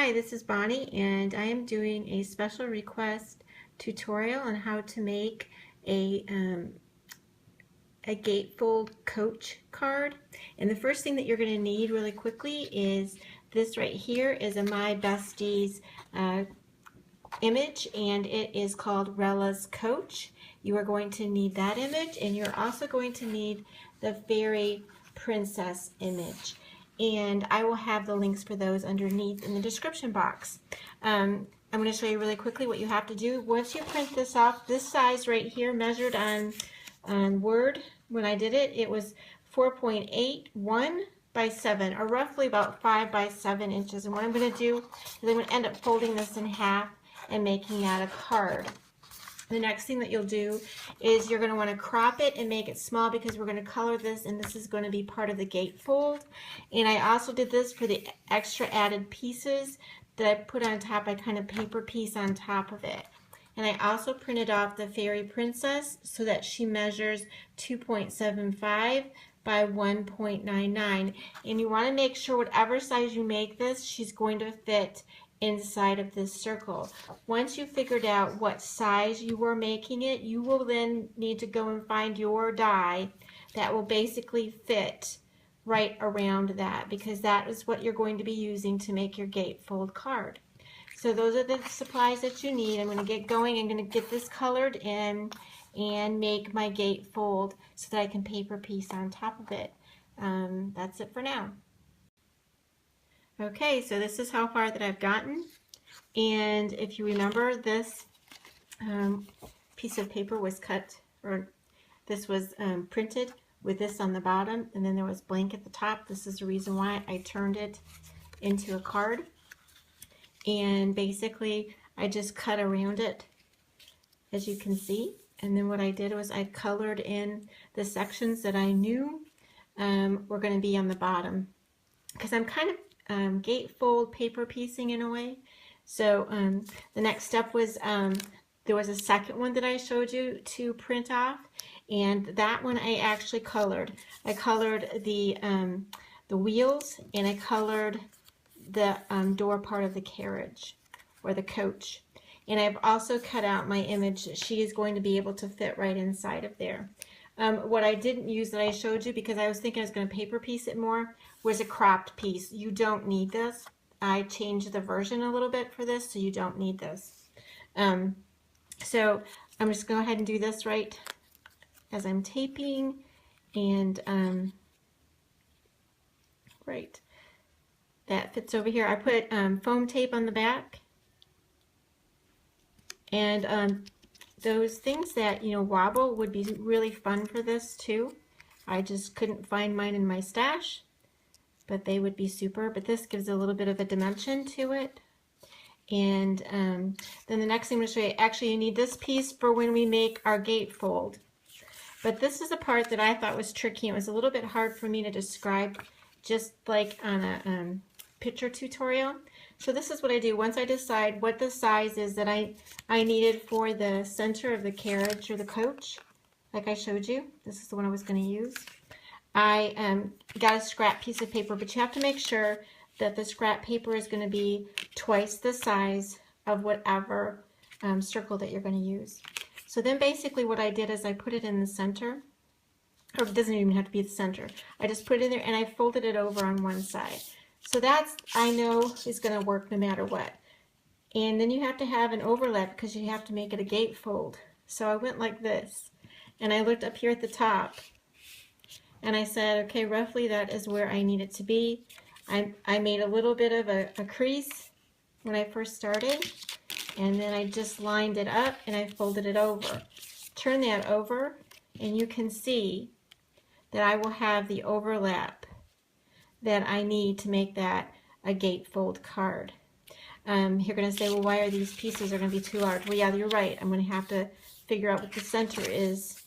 Hi, this is Bonnie, and I am doing a special request tutorial on how to make a gatefold coach card. And the first thing that you're going to need really quickly is this right here is a My Besties image, and it is called Rella's Coach. You are going to need that image, and you're also going to need the Fairy Princess image. And I will have the links for those underneath in the description box. I'm going to show you really quickly what you have to do. Once you print this off, this size right here measured on Word, when I did it, it was 4.81 by 7, or roughly about 5 by 7 inches. And what I'm going to do is I'm going to end up folding this in half and making that a card. The next thing that you'll do is you're going to want to crop it and make it small because we're going to color this, and this is going to be part of the gatefold. And I also did this for the extra added pieces that I put on top. I kind of paper piece on top of it. And I also printed off the Fairy Princess so that she measures 2.75 by 1.99. And you want to make sure whatever size you make this, she's going to fit inside of this circle. Once you figured out what size you were making it, you will then need to go and find your die that will basically fit right around that, because that is what you're going to be using to make your gatefold card. So those are the supplies that you need. I'm going to get going. I'm going to get this colored in and make my gatefold so that I can paper piece on top of it. That's it for now. Okay, so this is how far that I've gotten, and if you remember, this piece of paper was cut, or this was printed with this on the bottom, and then there was blank at the top. This is the reason why I turned it into a card, and basically I just cut around it, as you can see, and then what I did was I colored in the sections that I knew were going to be on the bottom, because I'm kind of gatefold paper piecing in a way. So the next step was there was a second one that I showed you to print off, and that one I actually colored. I colored the wheels, and I colored the door part of the carriage or the coach. And I've also cut out my image that she is going to be able to fit right inside of there. What I didn't use that I showed you, because I was thinking I was going to paper piece it more, was a cropped piece. You don't need this. I changed the version a little bit for this, so you don't need this. So I'm just going to go ahead and do this right as I'm taping, and right, that fits over here. I put foam tape on the back, and those things that, you know, wobble would be really fun for this too. I just couldn't find mine in my stash, but they would be super. But this gives a little bit of a dimension to it. And then the next thing I'm going to show you, actually you need this piece for when we make our gatefold. But this is the part that I thought was tricky. It was a little bit hard for me to describe, just like on a picture tutorial. So this is what I do. Once I decide what the size is that I needed for the center of the carriage or the coach, like I showed you, this is the one I was going to use. I got a scrap piece of paper, but you have to make sure that the scrap paper is going to be twice the size of whatever circle that you're going to use. So then basically what I did is I put it in the center, or it doesn't even have to be the center. I just put it in there and I folded it over on one side. So that's, I know, is going to work no matter what. And then you have to have an overlap because you have to make it a gatefold. So I went like this, and I looked up here at the top, and I said, okay, roughly that is where I need it to be. I made a little bit of a crease when I first started, and then I just lined it up and I folded it over. Turn that over, and you can see that I will have the overlap that I need to make that a gatefold card. You're going to say, well, why are these pieces are going to be too large? Well, yeah, you're right. I'm going to have to figure out what the center is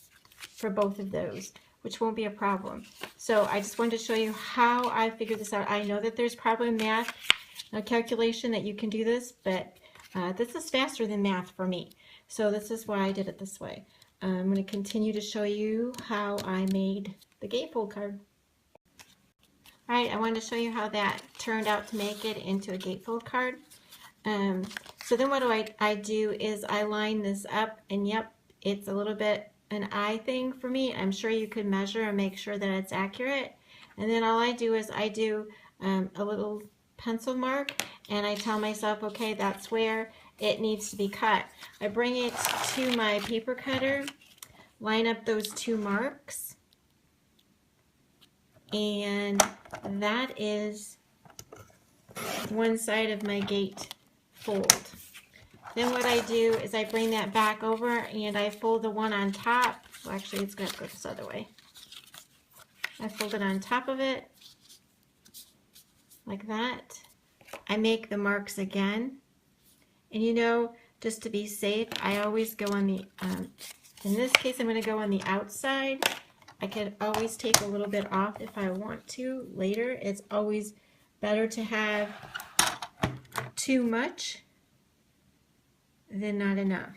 for both of those, which won't be a problem. So I just wanted to show you how I figured this out. I know that there's probably math calculation that you can do this, but this is faster than math for me. So this is why I did it this way. I'm going to continue to show you how I made the gatefold card. All right, I wanted to show you how that turned out to make it into a gatefold card. So then what do I do is I line this up, and yep, it's a little bit an eye thing for me. I'm sure you could measure and make sure that it's accurate. And then all I do is I do a little pencil mark, and I tell myself, okay, that's where it needs to be cut. I bring it to my paper cutter, line up those two marks, and that is one side of my gate fold. Then what I do is I bring that back over and I fold the one on top. Well, actually, it's going to go this other way. I fold it on top of it like that. I make the marks again. And you know, just to be safe, I always go on the, in this case, I'm going to go on the outside. I could always take a little bit off if I want to later. It's always better to have too much than not enough.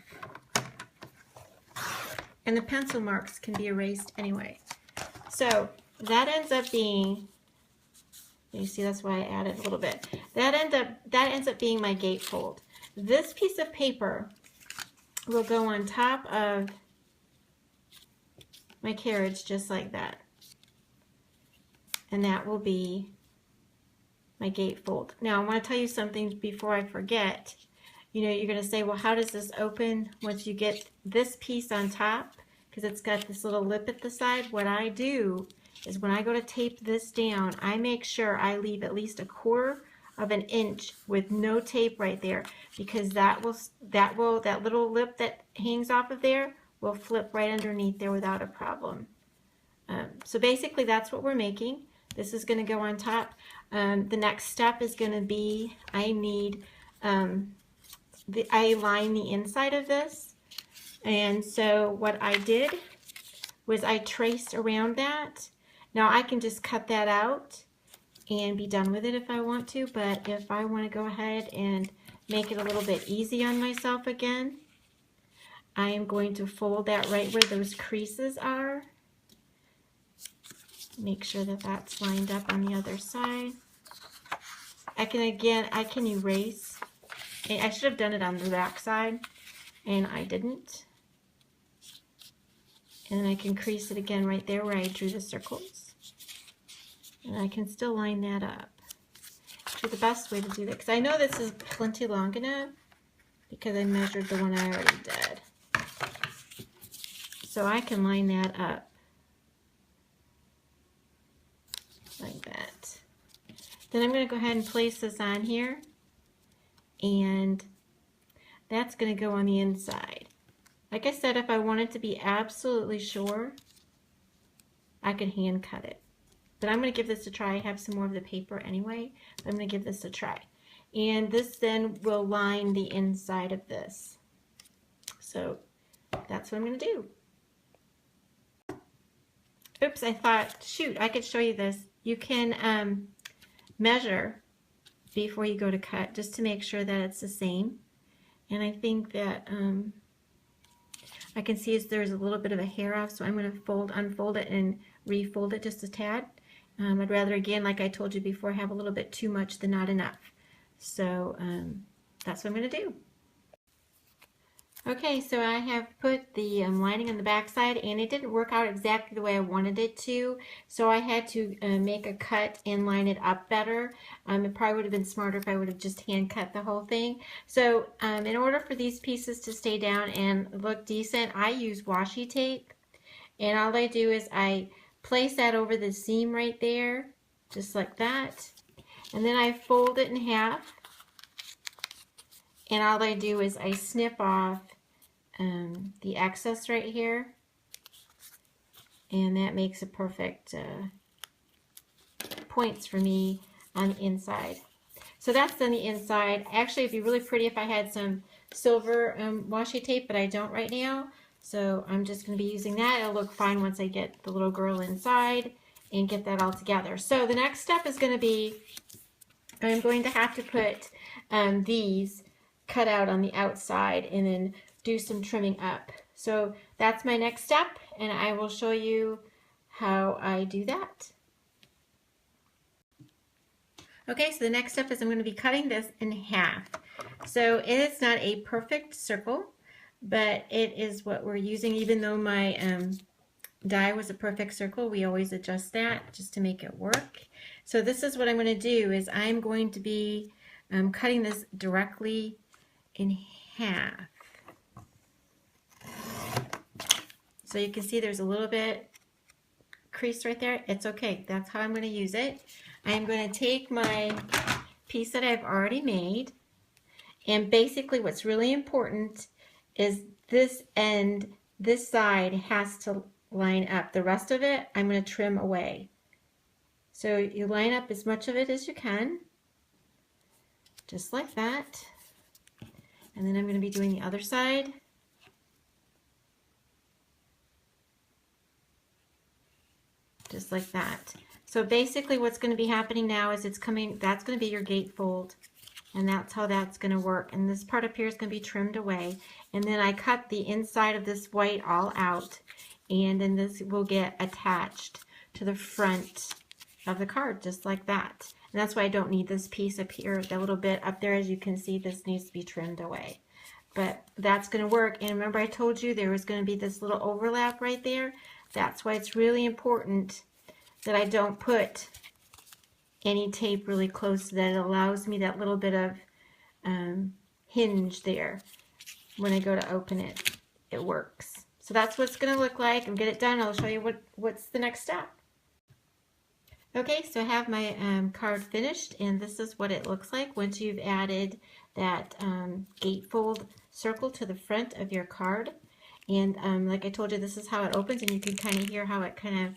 And the pencil marks can be erased anyway. So that ends up being, you see, that's why I added a little bit. That ends up being my gatefold. This piece of paper will go on top of my carriage just like that. And that will be my gatefold. Now I want to tell you something before I forget. You know, you're going to say, well, how does this open once you get this piece on top? Because it's got this little lip at the side. What I do is when I go to tape this down, I make sure I leave at least 1/4 of an inch with no tape right there, because that little lip that hangs off of there will flip right underneath there without a problem. So basically that's what we're making. This is going to go on top. The next step is going to be, I need I line the inside of this, and so what I did was I traced around that. Now I can just cut that out and be done with it if I want to, but if I want to go ahead and make it a little bit easy on myself again, I am going to fold that right where those creases are. Make sure that that's lined up on the other side. I can erase. I should have done it on the back side, and I didn't. And then I can crease it again right there where I drew the circles. And I can still line that up. Actually, the best way to do that, because I know this is plenty long enough, because I measured the one I already did. So I can line that up like that. Then I'm going to go ahead and place this on here, and that's going to go on the inside. Like I said, if I wanted to be absolutely sure, I could hand cut it. But I'm going to give this a try. I have some more of the paper anyway, but I'm going to give this a try. And this then will line the inside of this. So that's what I'm going to do. Oops, I thought, shoot, I could show you this. You can measure before you go to cut, just to make sure that it's the same. And I think that I can see there's a little bit of a hair off, so I'm going to unfold it and refold it just a tad. I'd rather, again, like I told you before, have a little bit too much than not enough. So that's what I'm going to do. Okay, so I have put the lining on the back side, and it didn't work out exactly the way I wanted it to, so I had to make a cut and line it up better. It probably would have been smarter if I would have just hand cut the whole thing. So in order for these pieces to stay down and look decent, I use washi tape, and all I do is I place that over the seam right there, just like that, and then I fold it in half, and all I do is I snip off the excess right here, and that makes a perfect points for me on the inside. So that's on the inside. Actually, it'd be really pretty if I had some silver washi tape, but I don't right now. So I'm just going to be using that. It'll look fine once I get the little girl inside and get that all together. So the next step is going to be, I'm going to have to put these cut out on the outside and then do some trimming up. So that's my next step, and I will show you how I do that. Okay, so the next step is I'm going to be cutting this in half. So it is not a perfect circle, but it is what we're using. Even though my die was a perfect circle, we always adjust that just to make it work. So this is what I'm going to do is I'm going to be cutting this directly in half. So you can see there's a little bit crease right there. It's okay. That's how I'm going to use it. I'm going to take my piece that I've already made, and basically what's really important is this end, this side has to line up. The rest of it I'm going to trim away. So you line up as much of it as you can, just like that. And then I'm going to be doing the other side. Just like that. So basically what's going to be happening now is it's coming, that's going to be your gatefold. And that's how that's going to work. And this part up here is going to be trimmed away. And then I cut the inside of this white all out. And then this will get attached to the front of the card, just like that. And that's why I don't need this piece up here. The little bit up there, as you can see, this needs to be trimmed away. But that's going to work. And remember I told you there was going to be this little overlap right there. That's why it's really important that I don't put any tape really close so that it allows me that little bit of hinge there. When I go to open it, it works. So that's what it's going to look like. And get it done, I'll show you what's the next step. Okay, so I have my card finished, and this is what it looks like once you've added that gatefold circle to the front of your card. And like I told you, this is how it opens, and you can kind of hear how it kind of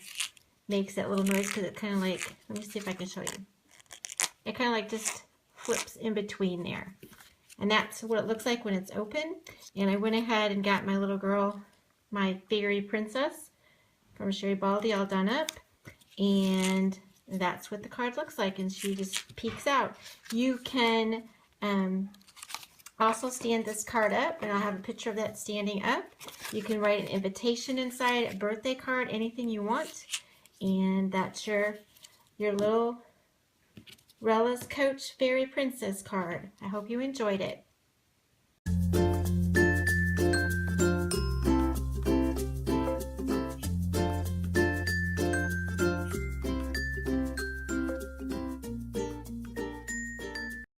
makes that little noise because it kind of like, let me see if I can show you. It kind of like just flips in between there. And that's what it looks like when it's open. And I went ahead and got my little girl, my fairy princess from Sherri Baldy, all done up. And that's what the card looks like. And she just peeks out. You can also stand this card up, and I'll have a picture of that standing up. You can write an invitation inside, a birthday card, anything you want. And that's your little Rella's Coach Fairy Princess card. I hope you enjoyed it.